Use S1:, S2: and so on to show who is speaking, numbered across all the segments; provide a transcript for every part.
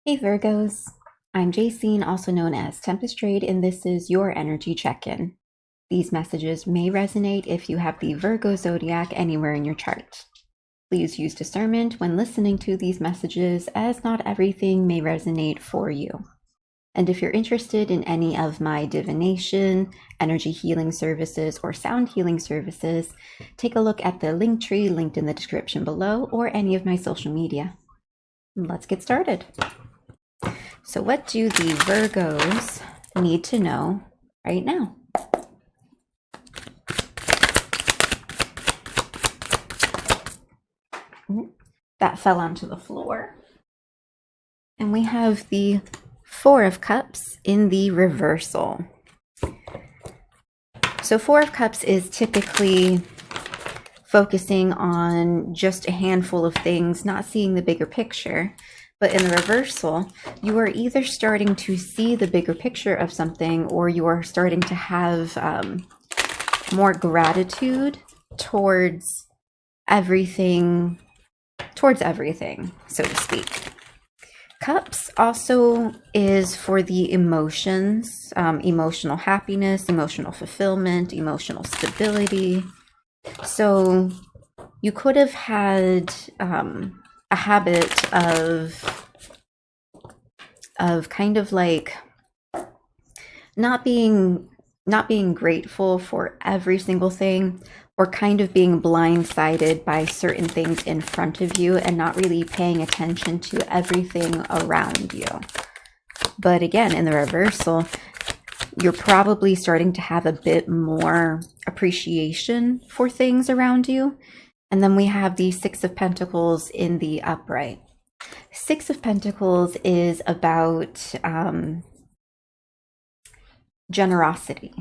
S1: Hey Virgos, I'm Jacene, also known as Tempest Trade, and this is your energy check-in. These messages may resonate if you have the Virgo Zodiac anywhere in your chart. Please use discernment when listening to these messages, as not everything may resonate for you. And if you're interested in any of my divination, energy healing services, or sound healing services, take a look at the link tree linked in the description below or any of my social media. Let's get started. So what do the Virgos need to know right now? That fell onto the floor. And we have the Four of Cups in the reversal. So Four of Cups is typically focusing on just a handful of things, not seeing the bigger picture. But in the reversal, you are either starting to see the bigger picture of something, or you are starting to have more gratitude towards everything, so to speak. Cups also is for the emotions, emotional happiness, emotional fulfillment, emotional stability. So you could have had a habit of kind of like not being grateful for every single thing, or kind of being blindsided by certain things in front of you and not really paying attention to everything around you. But again, in the reversal, you're probably starting to have a bit more appreciation for things around you. And then we have the Six of Pentacles in the upright. Six of Pentacles is about generosity.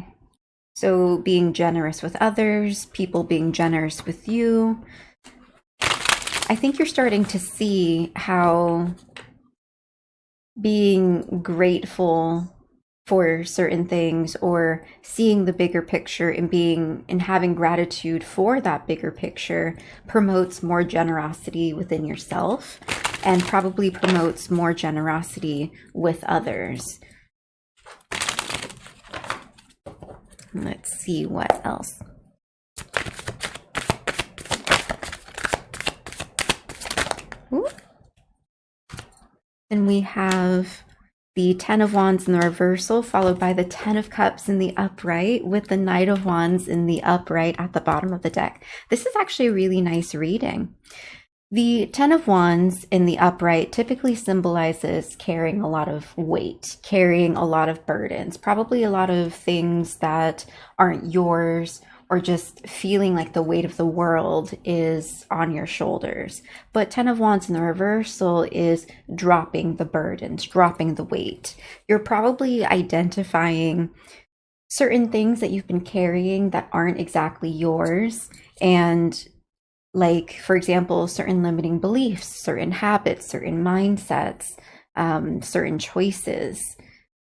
S1: So being generous with others, people being generous with you. I think you're starting to see how being grateful for certain things, or seeing the bigger picture and having gratitude for that bigger picture, promotes more generosity within yourself and probably promotes more generosity with others. Let's see what else. Ooh. Then we have the Ten of Wands in the reversal, followed by the Ten of Cups in the upright, with the Knight of Wands in the upright at the bottom of the deck. This is actually a really nice reading. The Ten of Wands in the upright typically symbolizes carrying a lot of weight, carrying a lot of burdens, probably a lot of things that aren't yours, or just feeling like the weight of the world is on your shoulders. But Ten of Wands in the reversal is dropping the burdens, dropping the weight. You're probably identifying certain things that you've been carrying that aren't exactly yours, and like, for example, certain limiting beliefs, certain habits, certain mindsets, certain choices.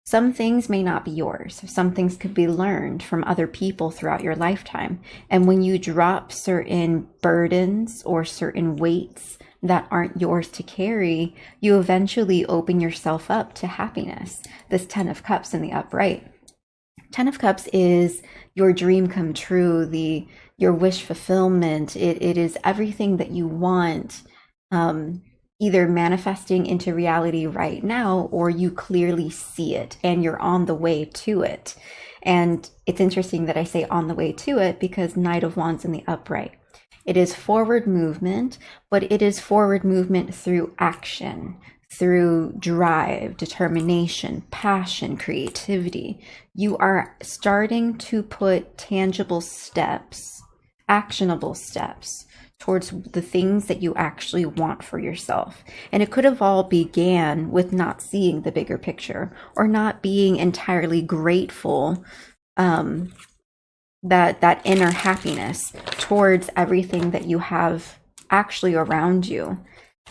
S1: Some things may not be yours. Some things could be learned from other people throughout your lifetime. And when you drop certain burdens or certain weights that aren't yours to carry, you eventually open yourself up to happiness. This Ten of Cups in the upright. Ten of Cups is your dream come true, your wish fulfillment. It is everything that you want, either manifesting into reality right now, or you clearly see it and you're on the way to it. And it's interesting that I say on the way to it, because Knight of Wands in the upright. It is forward movement, but it is forward movement through action, through drive, determination, passion, creativity. You are starting to put tangible steps, actionable steps towards the things that you actually want for yourself. And it could have all began with not seeing the bigger picture, or not being entirely grateful, that inner happiness towards everything that you have actually around you.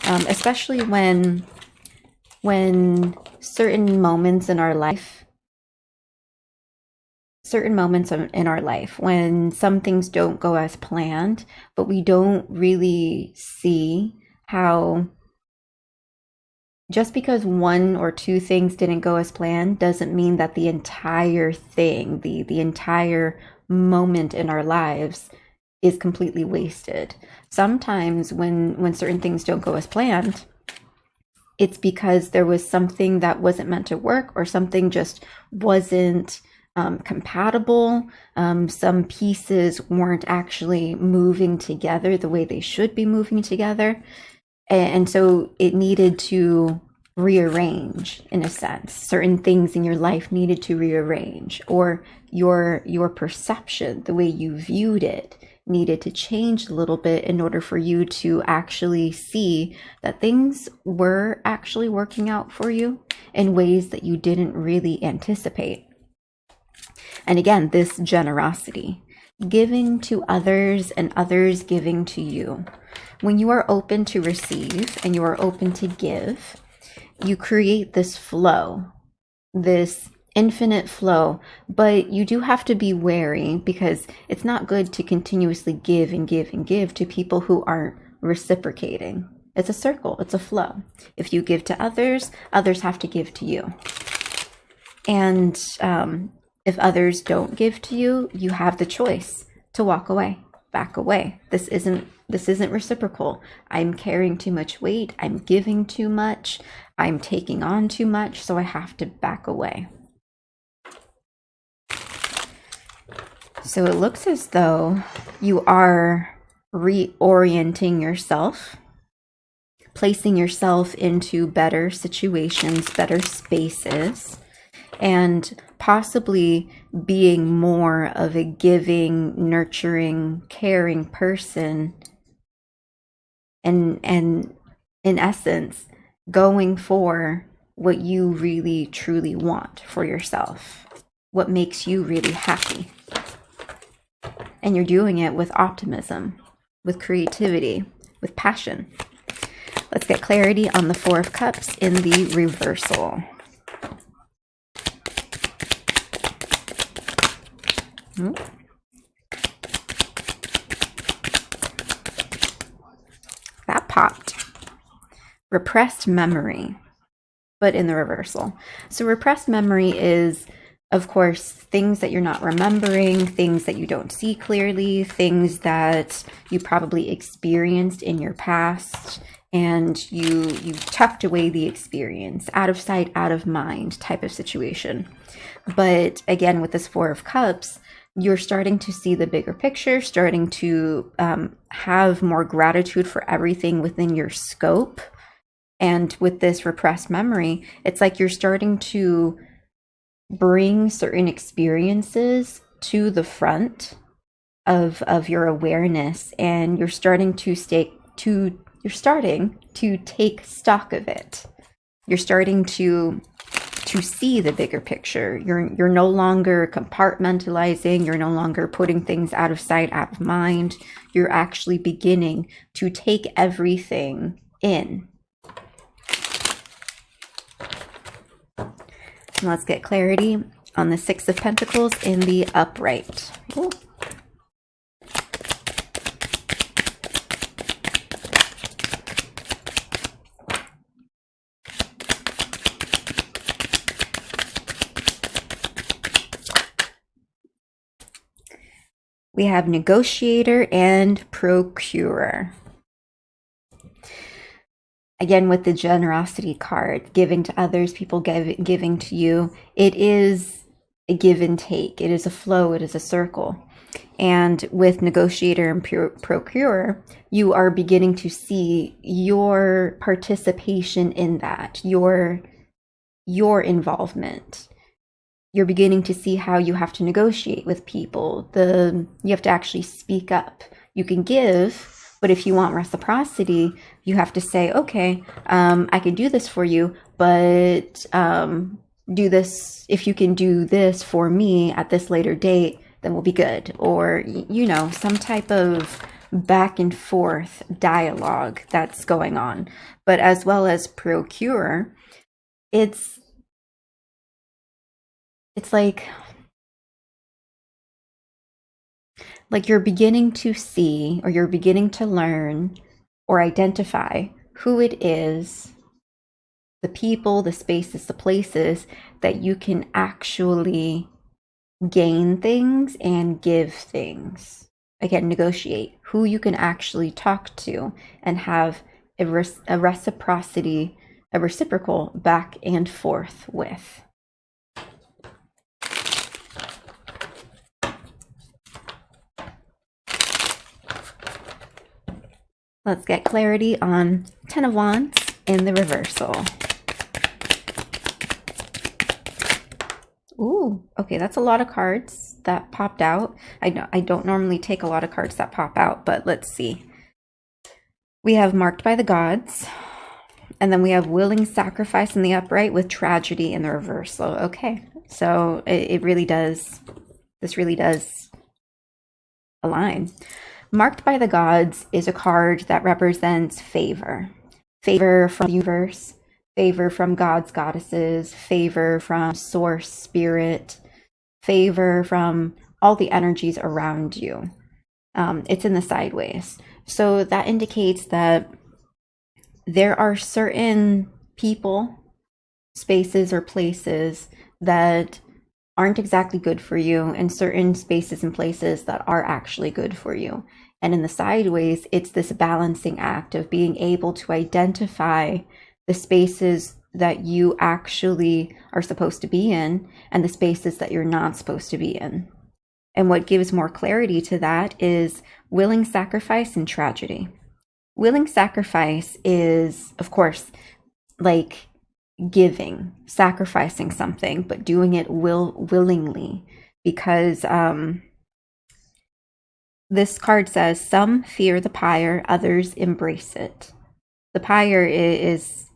S1: Especially when certain moments in our life, when some things don't go as planned, but we don't really see how just because one or two things didn't go as planned doesn't mean that the entire thing, the entire moment in our lives is completely wasted. Sometimes when certain things don't go as planned, it's because there was something that wasn't meant to work, or something just wasn't compatible. Some pieces weren't actually moving together the way they should be moving together. And so it needed to rearrange, in a sense. Certain things in your life needed to rearrange, or your perception, the way you viewed it, needed to change a little bit in order for you to actually see that things were actually working out for you in ways that you didn't really anticipate. And again, this generosity, giving to others and others giving to you. When you are open to receive and you are open to give, you create this flow, this infinite flow. But you do have to be wary, because it's not good to continuously give and give and give to people who aren't reciprocating. It's a circle, it's a flow. If you give to others, others have to give to you. And if others don't give to you, you have the choice to walk away, back away. This isn't reciprocal. I'm carrying too much weight. I'm giving too much. I'm taking on too much. So I have to back away. So it looks as though you are reorienting yourself, placing yourself into better situations, better spaces, and possibly being more of a giving, nurturing, caring person, and in essence, going for what you really truly want for yourself, what makes you really happy. And you're doing it with optimism, with creativity, with passion. Let's get clarity on the Four of Cups in the reversal. That popped. Repressed memory, but in the reversal. So repressed memory is, of course, things that you're not remembering, things that you don't see clearly, things that you probably experienced in your past, and you tucked away the experience, out of sight, out of mind type of situation. But again, with this Four of Cups, you're starting to see the bigger picture, starting to have more gratitude for everything within your scope. And with this repressed memory, it's like you're starting to bring certain experiences to the front of your awareness, and you're starting to take stock of it. You're starting to see the bigger picture. You're no longer compartmentalizing. You're no longer putting things out of sight, out of mind. You're actually beginning to take everything in. And let's get clarity on the Six of Pentacles in the upright. Ooh. We have negotiator and procurer. Again, with the generosity card, giving to others, people giving to you, it is a give and take. It is a flow. It is a circle. And with negotiator and procurer, you are beginning to see your participation in that, your involvement. You're beginning to see how you have to negotiate with people. You have to actually speak up. You can give, but if you want reciprocity, you have to say, okay, I can do this for you, but do this, if you can do this for me at this later date, then we'll be good. Or, some type of back and forth dialogue that's going on. But as well as procurer, it's like you're beginning to see, or you're beginning to learn or identify who it is the people, the spaces, the places that you can actually gain things and give things. Again, negotiate who you can actually talk to and have a reciprocity, a reciprocal back and forth with. Let's get clarity on Ten of Wands in the reversal. Ooh, okay, that's a lot of cards that popped out. I don't normally take a lot of cards that pop out, but let's see. We have marked by the gods, and then we have willing sacrifice in the upright with tragedy in the reversal. Okay, so it really does, this really does align. Marked by the gods is a card that represents favor. Favor from the universe, favor from gods, goddesses, favor from source, spirit, favor from all the energies around you. It's in the sideways. So that indicates that there are certain people, spaces, or places that aren't exactly good for you, and certain spaces and places that are actually good for you. And in the sideways, it's this balancing act of being able to identify the spaces that you actually are supposed to be in and the spaces that you're not supposed to be in. And what gives more clarity to that is willing sacrifice and tragedy. Willing sacrifice is, of course, like giving, sacrificing something, but doing it willingly, because this card says some fear the pyre, others embrace it. The pyre is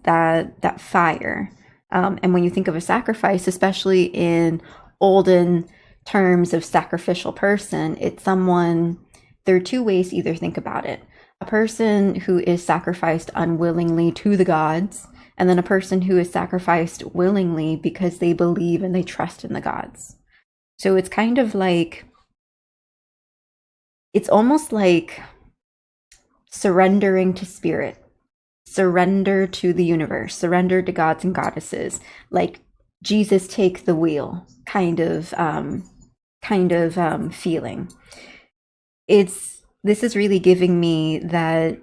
S1: that fire, and when you think of a sacrifice, especially in olden terms of sacrificial person, it's someone. There are two ways to either think about it: a person who is sacrificed unwillingly to the gods, and then a person who is sacrificed willingly because they believe and they trust in the gods. So it's kind of like, it's almost like surrendering to spirit, surrender to the universe, surrender to gods and goddesses, like Jesus take the wheel kind of feeling. This is really giving me that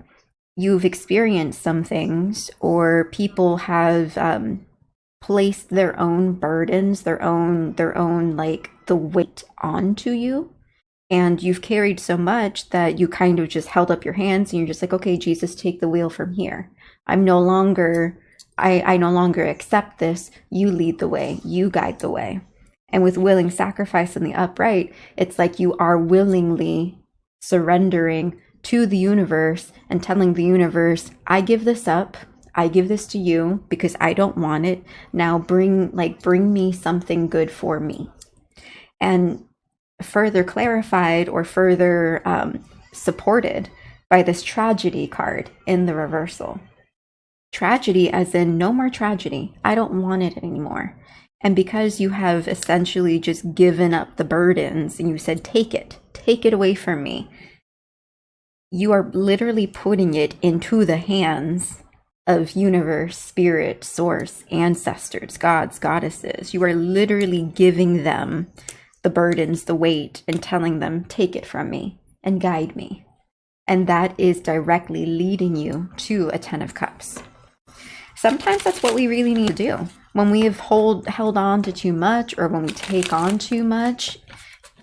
S1: you've experienced some things, or people have placed their own burdens, their own like the weight onto you. And you've carried so much that you kind of just held up your hands and you're just like, okay, Jesus, take the wheel from here. I no longer accept this. You lead the way, you guide the way. And with willing sacrifice in the upright, it's like you are willingly surrendering to the universe and telling the universe, I give this up. I give this to you because I don't want it. Now bring me something good for me. And further clarified or further supported by this tragedy card in the reversal. Tragedy as in no more tragedy. I don't want it anymore. And because you have essentially just given up the burdens and you said, take it away from me, you are literally putting it into the hands of universe, spirit, source, ancestors, gods, goddesses. You are literally giving them the burdens, the weight, and telling them, take it from me and guide me. And that is directly leading you to a 10 of Cups. Sometimes that's what we really need to do. When we have held on to too much, or when we take on too much,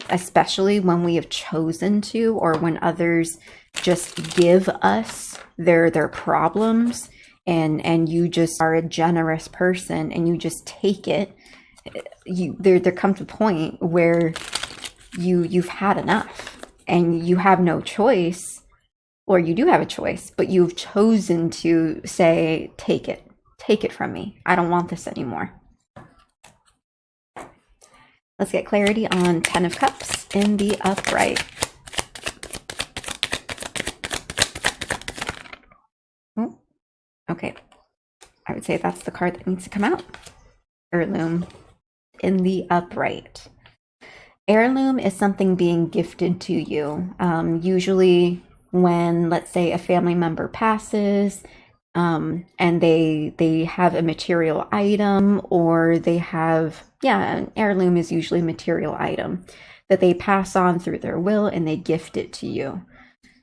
S1: especially when we have chosen to, or when others just give us their problems, and you just are a generous person and you just take it, there comes a point where you've had enough and you have no choice, or you do have a choice, but you've chosen to say, take it from me. I don't want this anymore. Let's get clarity on 10 of Cups in the upright. Oh, okay. I would say that's the card that needs to come out. Heirloom in the upright. Heirloom is something being gifted to you. Usually when, let's say, a family member passes, and they have a material item, or they have, yeah, an heirloom is usually a material item that they pass on through their will, and they gift it to you.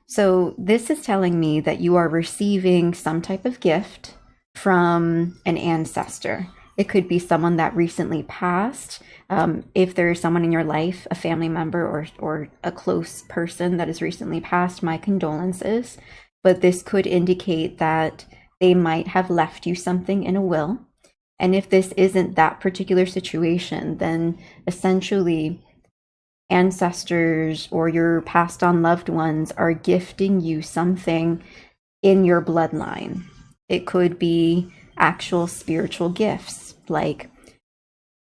S1: So this is telling me that you are receiving some type of gift from an ancestor. It could be someone that recently passed. If there is someone in your life, a family member or a close person that has recently passed, my condolences. But this could indicate that they might have left you something in a will. And if this isn't that particular situation, then essentially ancestors or your passed on loved ones are gifting you something in your bloodline. It could be actual spiritual gifts like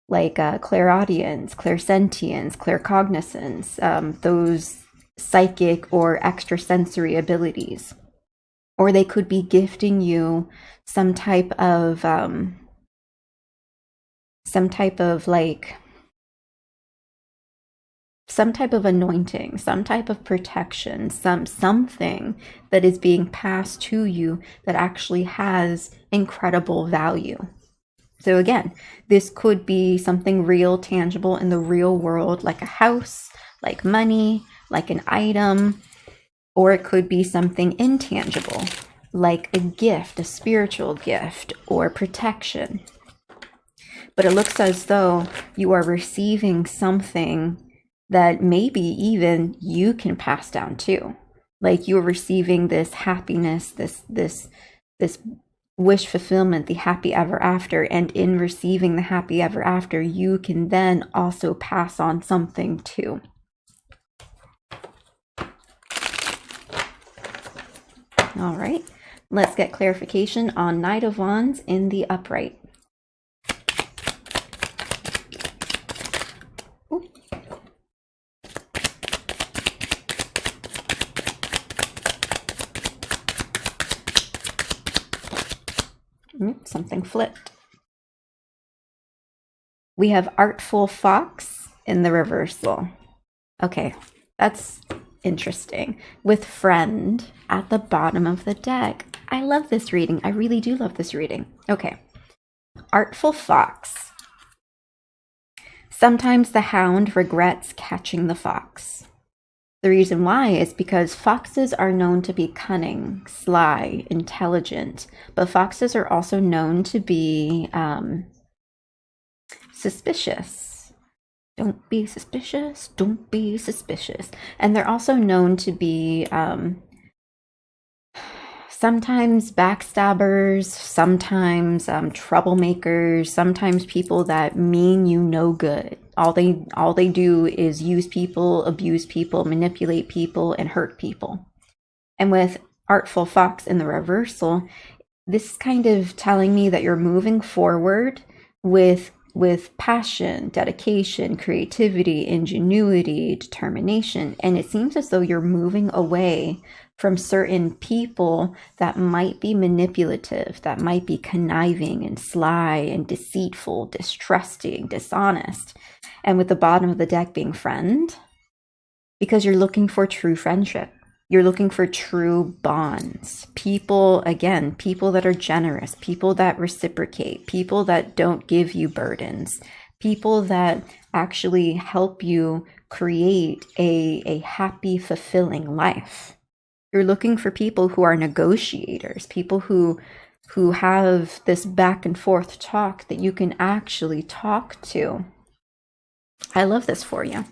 S1: clairaudience, clairsentience, claircognizance, those psychic or extrasensory abilities. Or they could be gifting you some type of anointing, some type of protection, something that is being passed to you that actually has incredible value. So again, this could be something real, tangible in the real world, like a house, like money, like an item, or it could be something intangible, like a gift, a spiritual gift, or protection. But it looks as though you are receiving something that maybe even you can pass down too. Like you're receiving this happiness, this wish fulfillment, the happy ever after. And in receiving the happy ever after, you can then also pass on something too. All right, let's get clarification on Knight of Wands in the upright. Something flipped. We have Artful Fox in the reversal. Okay, that's interesting. With Friend at the bottom of the deck. I love this reading. I really do love this reading. Okay, Artful Fox. Sometimes the hound regrets catching the fox. The reason why is because foxes are known to be cunning, sly, intelligent, but foxes are also known to be suspicious. Don't be suspicious, don't be suspicious. And they're also known to be sometimes backstabbers, sometimes troublemakers, sometimes people that mean you no good. All they do is use people, abuse people, manipulate people, and hurt people. And with Artful Fox in the reversal, this is kind of telling me that you're moving forward with passion, dedication, creativity, ingenuity, determination. And it seems as though you're moving away from certain people that might be manipulative, that might be conniving and sly and deceitful, distrusting, dishonest. And with the bottom of the deck being Friend, because you're looking for true friendship. You're looking for true bonds. People, again, people that are generous, people that reciprocate, people that don't give you burdens, people that actually help you create a happy, fulfilling life. You're looking for people who are negotiators, people who have this back and forth talk that you can actually talk to. I love this for you.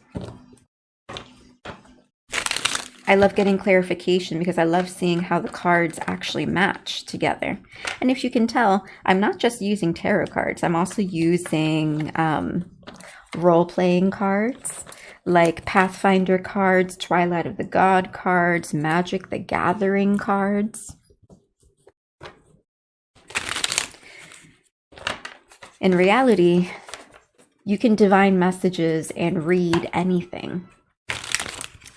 S1: I love getting clarification because I love seeing how the cards actually match together. And if you can tell, I'm not just using tarot cards. I'm also using role-playing cards like Pathfinder cards, Twilight of the God cards, Magic the Gathering cards. In reality, you can divine messages and read anything.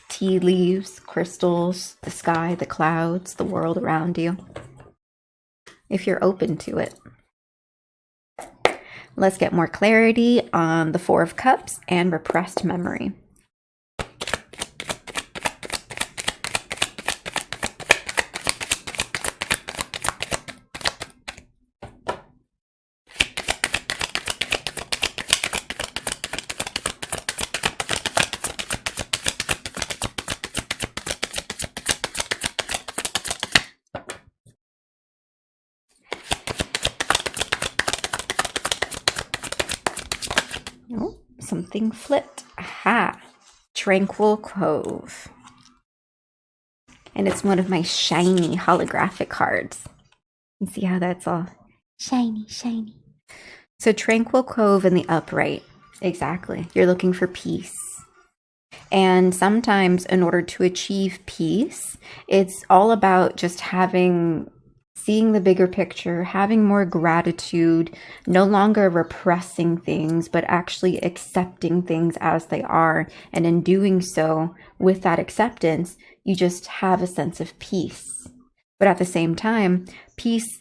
S1: Tea leaves, crystals, the sky, the clouds, the world around you, if you're open to it. Let's get more clarity on the Four of Cups and repressed memory. something flipped. Aha! Tranquil Cove. And it's one of my shiny holographic cards. You see how that's all shiny, shiny. So Tranquil Cove in the upright. Exactly. You're looking for peace. And sometimes in order to achieve peace, it's all about just seeing the bigger picture, having more gratitude, no longer repressing things, but actually accepting things as they are. And in doing so, with that acceptance, you just have a sense of peace. But at the same time, peace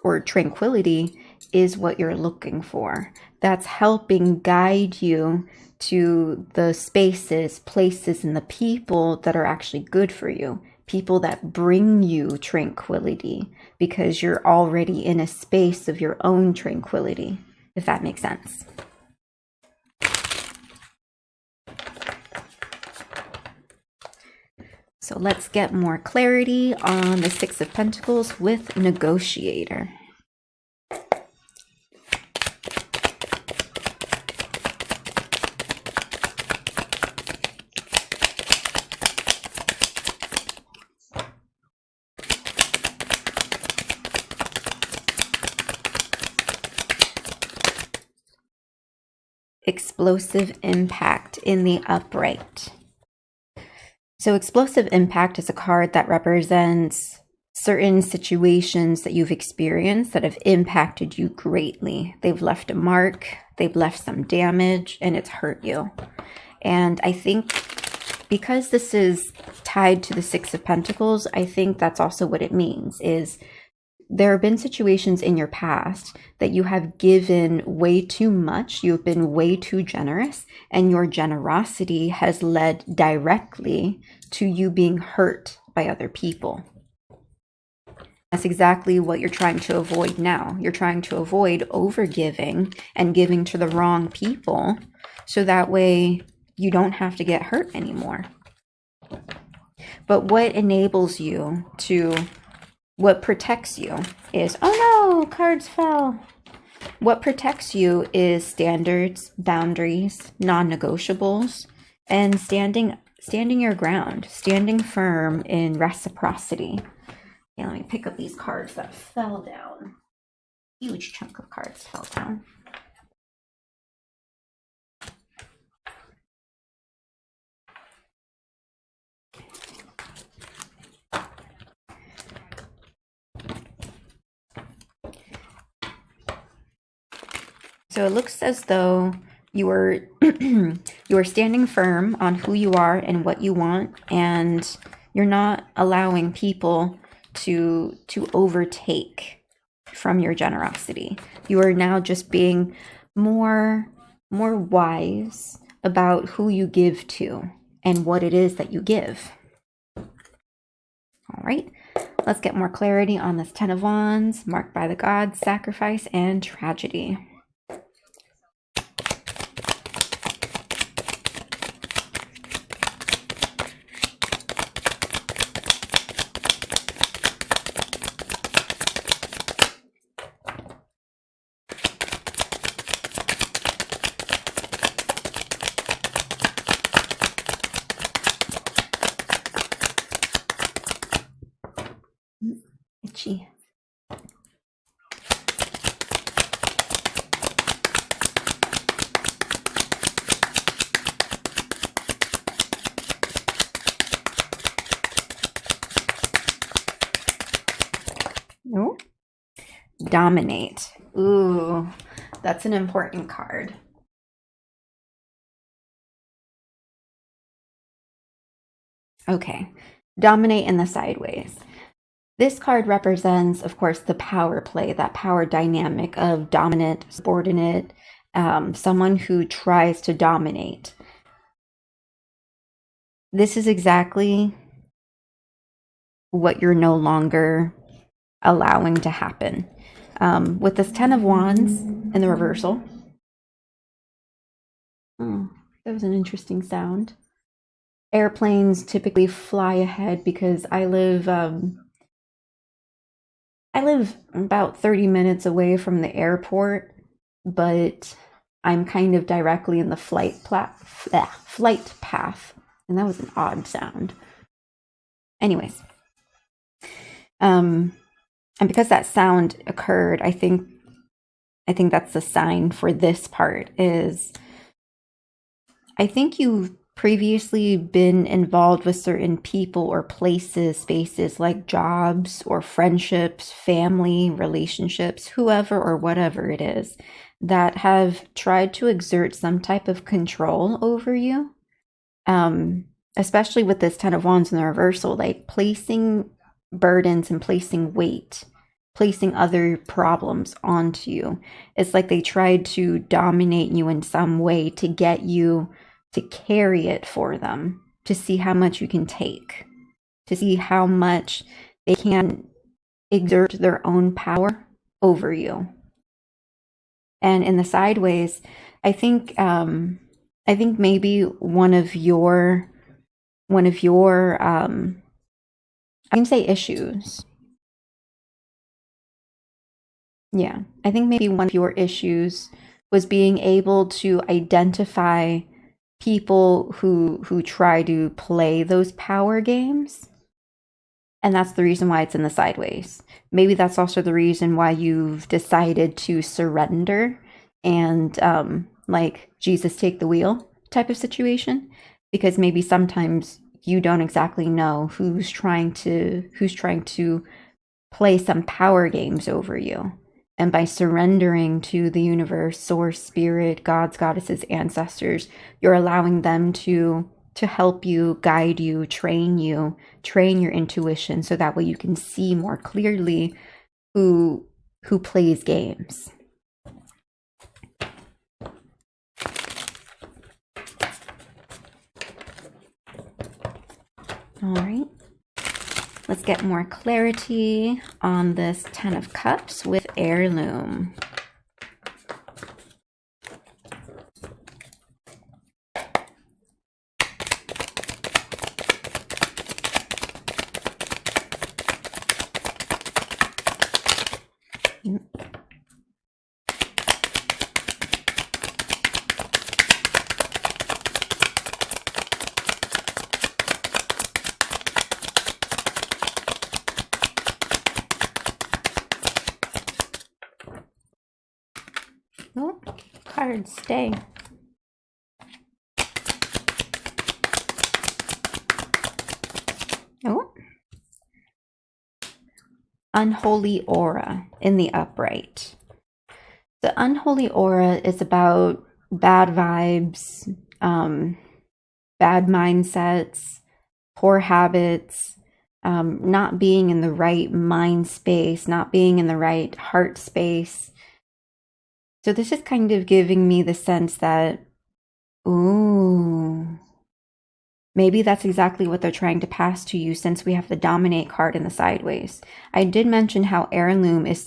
S1: or tranquility is what you're looking for. That's helping guide you to the spaces, places, and the people that are actually good for you. People that bring you tranquility because you're already in a space of your own tranquility, if that makes sense. So let's get more clarity on the Six of Pentacles with Negotiator. Explosive impact in the upright. So explosive impact is a card that represents certain situations that you've experienced that have impacted you greatly. They've left a mark, they've left some damage, and it's hurt you. And I think because this is tied to the Six of Pentacles, I think that's also what it means is there have been situations in your past that you have given way too much, you've been way too generous, and your generosity has led directly to you being hurt by other people. That's exactly what you're trying to avoid now. You're trying to avoid overgiving and giving to the wrong people, so that way you don't have to get hurt anymore. But what enables you to what protects you is, oh no, cards fell. What protects you is standards, boundaries, non-negotiables, and standing your ground, standing firm in reciprocity. Yeah, let me pick up these cards that fell down. Huge chunk of cards fell down. So it looks as though you are standing firm on who you are and what you want, and you're not allowing people to overtake from your generosity. You are now just being more wise about who you give to and what it is that you give. All right, let's get more clarity on this Ten of Wands, marked by the gods, sacrifice, and tragedy. Itchy. No. Dominate. Ooh, that's an important card. Okay, dominate in the sideways. This card represents, of course, the power play, that power dynamic of dominant, subordinate, someone who tries to dominate. This is exactly what you're no longer allowing to happen. With this Ten of Wands in the reversal. Oh, that was an interesting sound. Airplanes typically fly ahead because I live about 30 minutes away from the airport, but I'm kind of directly in the flight path. And that was an odd sound. Anyways, and because that sound occurred, I think that's the sign for this part is I think you've previously been involved with certain people or places, spaces like jobs or friendships, family, relationships, whoever or whatever it is that have tried to exert some type of control over you. Especially with this Ten of Wands in the reversal, like placing burdens and placing weight, placing other problems onto you. It's like they tried to dominate you in some way to get you to carry it for them, to see how much you can take, to see how much they can exert their own power over you. And in the sideways, I think maybe one of your I can say issues. Yeah, I think maybe one of your issues was being able to identify people who try to play those power games. And that's the reason why it's in the sideways. Maybe that's also the reason why you've decided to surrender and like Jesus take the wheel type of situation, because maybe sometimes you don't exactly know who's trying to play some power games over you. And by surrendering to the universe, source, spirit, gods, goddesses, ancestors, you're allowing them to help you, guide you, train your intuition, so that way you can see more clearly who plays games. All right. Let's get more clarity on this Ten of Cups with heirloom. Oh, cards stay. Oh. Unholy aura in the upright. The unholy aura is about bad vibes, bad mindsets, poor habits, not being in the right mind space, not being in the right heart space. So this is kind of giving me the sense that, ooh, maybe that's exactly what they're trying to pass to you, since we have the dominate card in the sideways. I did mention how heirloom is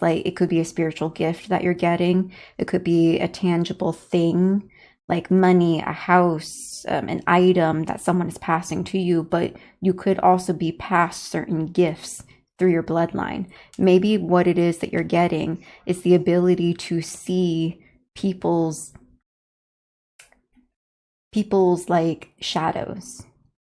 S1: like, it could be a spiritual gift that you're getting. It could be a tangible thing like money, a house, an item that someone is passing to you, but you could also be passed certain gifts through your bloodline. Maybe what it is that you're getting is the ability to see people's like shadows,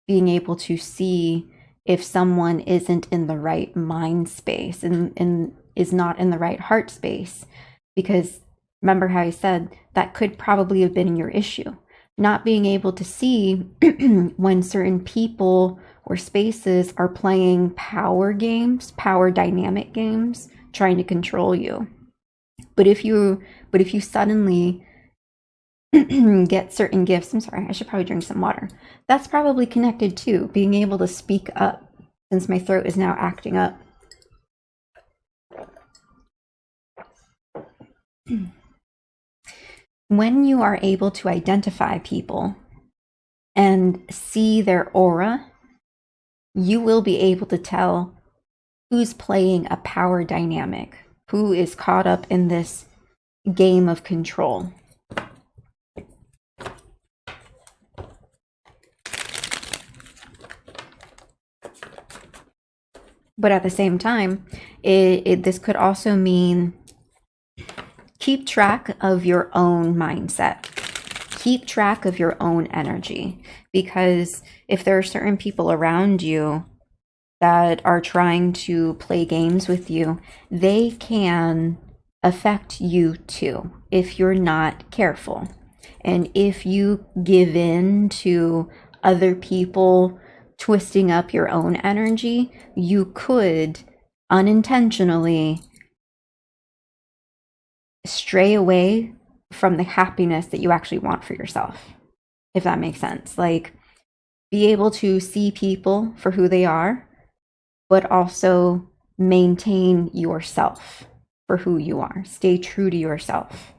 S1: being able to see if someone isn't in the right mind space and is not in the right heart space. Because remember how I said that could probably have been your issue, not being able to see when certain people or spaces are playing power games, power dynamic games, trying to control you. But if you suddenly get certain gifts, I'm sorry, I should probably drink some water. That's probably connected to being able to speak up, since my throat is now acting up. When you are able to identify people and see their aura, you will be able to tell who's playing a power dynamic, who is caught up in this game of control. But at the same time, this could also mean keep track of your own mindset. Keep track of your own energy, because if there are certain people around you that are trying to play games with you, they can affect you too if you're not careful. And if you give in to other people twisting up your own energy, you could unintentionally stray away from the happiness that you actually want for yourself, if that makes sense. Like, be able to see people for who they are, but also maintain yourself for who you are. Stay true to yourself.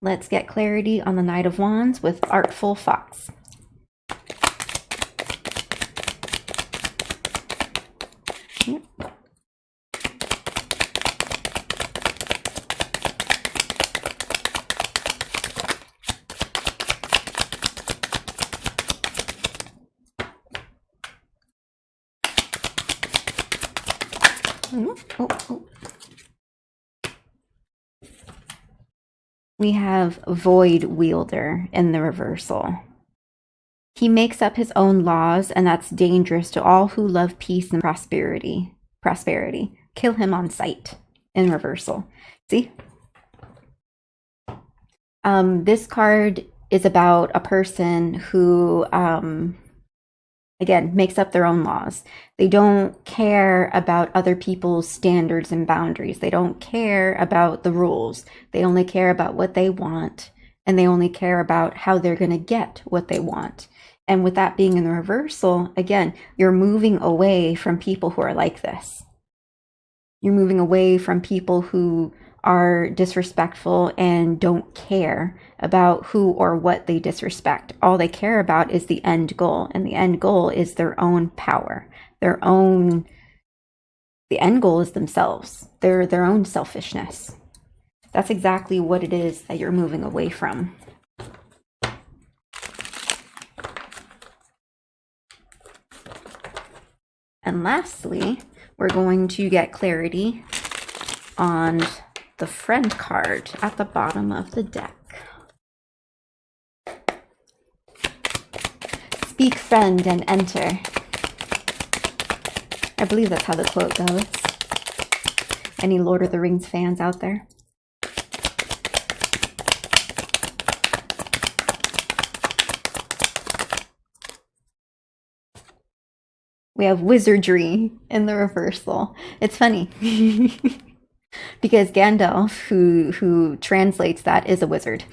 S1: Let's get clarity on the Knight of Wands with Artful Fox. Yep. Oh. We have Void Wielder in the reversal. He makes up his own laws, and that's dangerous to all who love peace and prosperity. Kill him on sight in reversal. See? This card is about a person who, again, makes up their own laws. They don't care about other people's standards and boundaries. They don't care about the rules. They only care about what they want, and they only care about how they're going to get what they want. And with that being in the reversal, again, you're moving away from people who are like this. You're moving away from people who are disrespectful and don't care about who or what they disrespect. All they care about is the end goal, and the end goal is their own power. The end goal is themselves, their own selfishness. That's exactly what it is that you're moving away from. And lastly, we're going to get clarity on the Friend card at the bottom of the deck. Speak, friend, and enter. I believe that's how the quote goes. Any Lord of the Rings fans out there? We have wizardry in the reversal. It's funny because Gandalf, who translates that, is a wizard.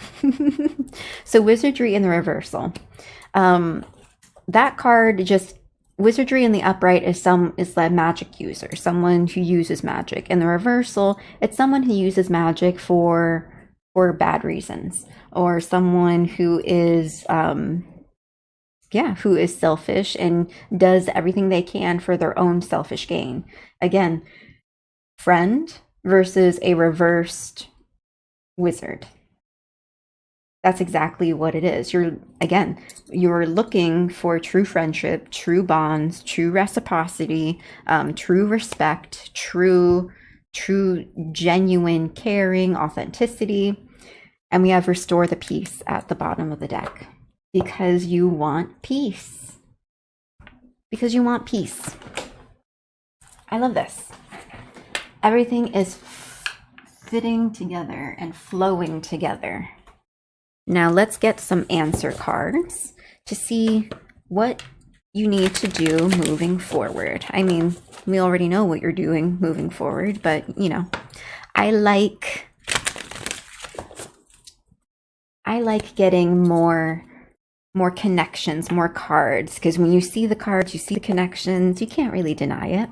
S1: So wizardry in the reversal. That card, just wizardry in the upright is the magic user, someone who uses magic. In the reversal, it's someone who uses magic for bad reasons, or someone who is who is selfish and does everything they can for their own selfish gain. Again, friend versus a reversed wizard. That's exactly what it is. You're looking for true friendship, true bonds, true reciprocity, true respect, true genuine caring, authenticity. And we have Restore the Peace at the bottom of the deck. Because you want peace. Because you want peace. I love this. Everything is fitting together and flowing together. Now let's get some answer cards to see what you need to do moving forward. I mean, we already know what you're doing moving forward, but you know, I like getting more connections, more cards, because when you see the cards, you see the connections, you can't really deny it.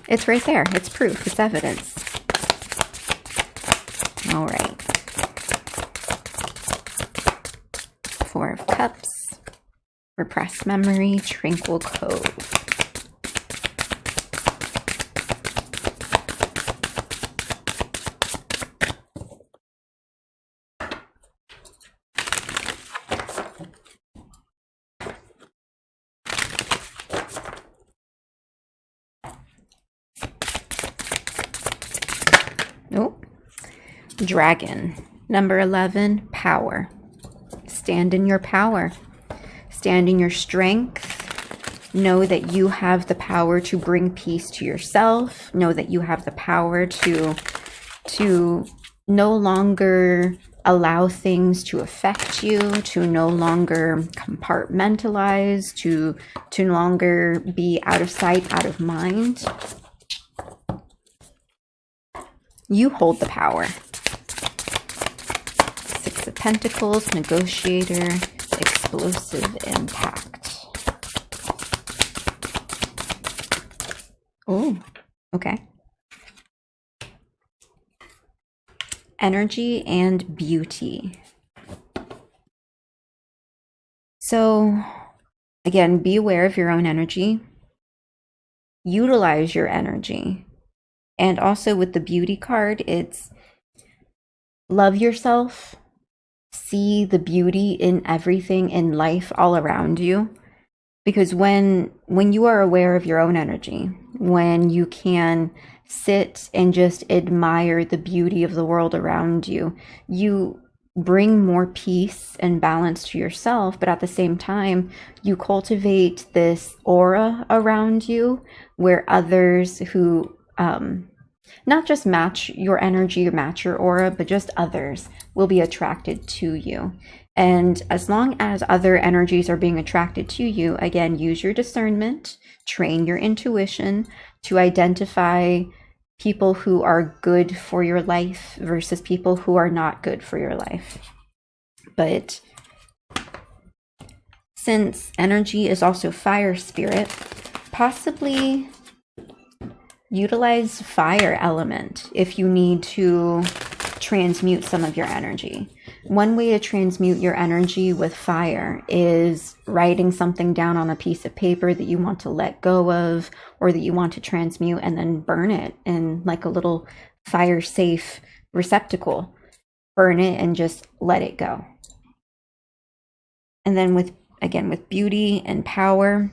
S1: It's right there. It's proof. It's evidence. All right. Four of Cups, Repressed Memory, Tranquil Cove. Dragon. Number 11, power. Stand in your power. Stand in your strength. Know that you have the power to bring peace to yourself. Know that you have the power to no longer allow things to affect you, to no longer compartmentalize, to no longer be out of sight, out of mind. You hold the power. Six of Pentacles, negotiator, explosive impact. Oh, okay. Energy and beauty. So, again, be aware of your own energy. Utilize your energy. And also with the beauty card, it's love yourself. See the beauty in everything in life all around you. Because when you are aware of your own energy, when you can sit and just admire the beauty of the world around you, you bring more peace and balance to yourself, but at the same time, you cultivate this aura around you where others who not just match your energy or match your aura, but just others will be attracted to you. And as long as other energies are being attracted to you, again, use your discernment, train your intuition to identify people who are good for your life versus people who are not good for your life. But since energy is also fire spirit, possibly utilize fire element if you need to transmute some of your energy. One way to transmute your energy with fire is writing something down on a piece of paper that you want to let go of or that you want to transmute, and then burn it in like a little fire safe receptacle. Burn it and just let it go. And then with beauty and power,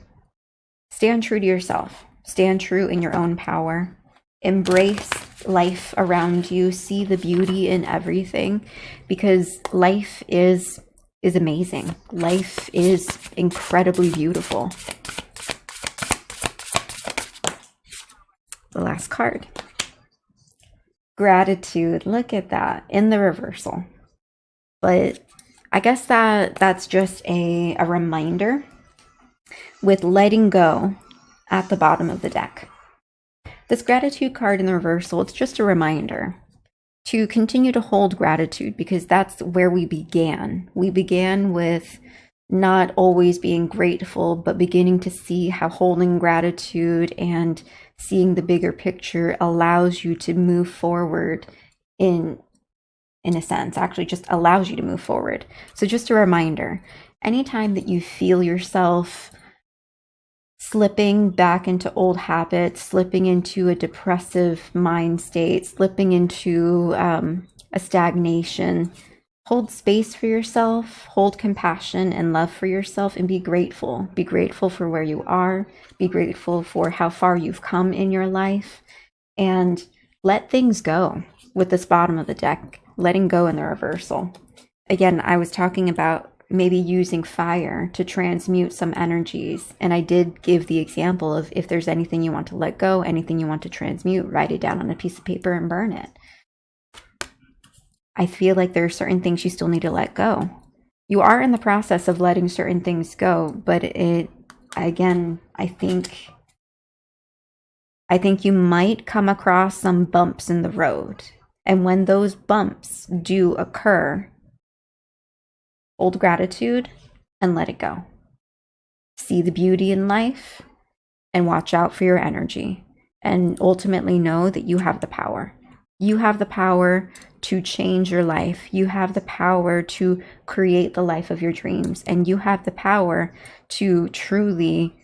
S1: stand true to yourself. Stand true in your own power. Embrace life around you. See the beauty in everything, because life is amazing. Life is incredibly beautiful. The last card. Gratitude. Look at that in the reversal. But I guess that's just a reminder with letting go at the bottom of the deck. This gratitude card in the reversal, it's just a reminder to continue to hold gratitude, because that's where we began. We began with not always being grateful, but beginning to see how holding gratitude and seeing the bigger picture allows you to move forward in a sense, actually just allows you to move forward. So just a reminder, anytime that you feel yourself slipping back into old habits, slipping into a depressive mind state, slipping into a stagnation, hold space for yourself, hold compassion and love for yourself, and be grateful. Be grateful for where you are. Be grateful for how far you've come in your life, and let things go with this bottom of the deck, letting go in the reversal. Again, I was talking about maybe using fire to transmute some energies. And I did give the example of if there's anything you want to let go, anything you want to transmute, write it down on a piece of paper and burn it. I feel like there are certain things you still need to let go. You are in the process of letting certain things go, but I think you might come across some bumps in the road. And when those bumps do occur, hold gratitude and let it go. See the beauty in life and watch out for your energy. And ultimately know that you have the power. You have the power to change your life. You have the power to create the life of your dreams. And you have the power to truly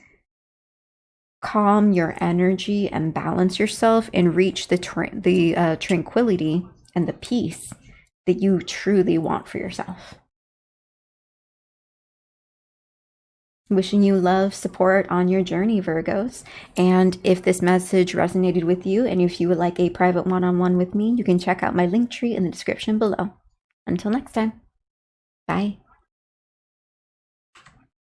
S1: calm your energy and balance yourself and reach the tranquility and the peace that you truly want for yourself. Wishing you love, support on your journey, Virgos. And if this message resonated with you, and if you would like a private one-on-one with me, you can check out my link tree in the description below. Until next time, bye.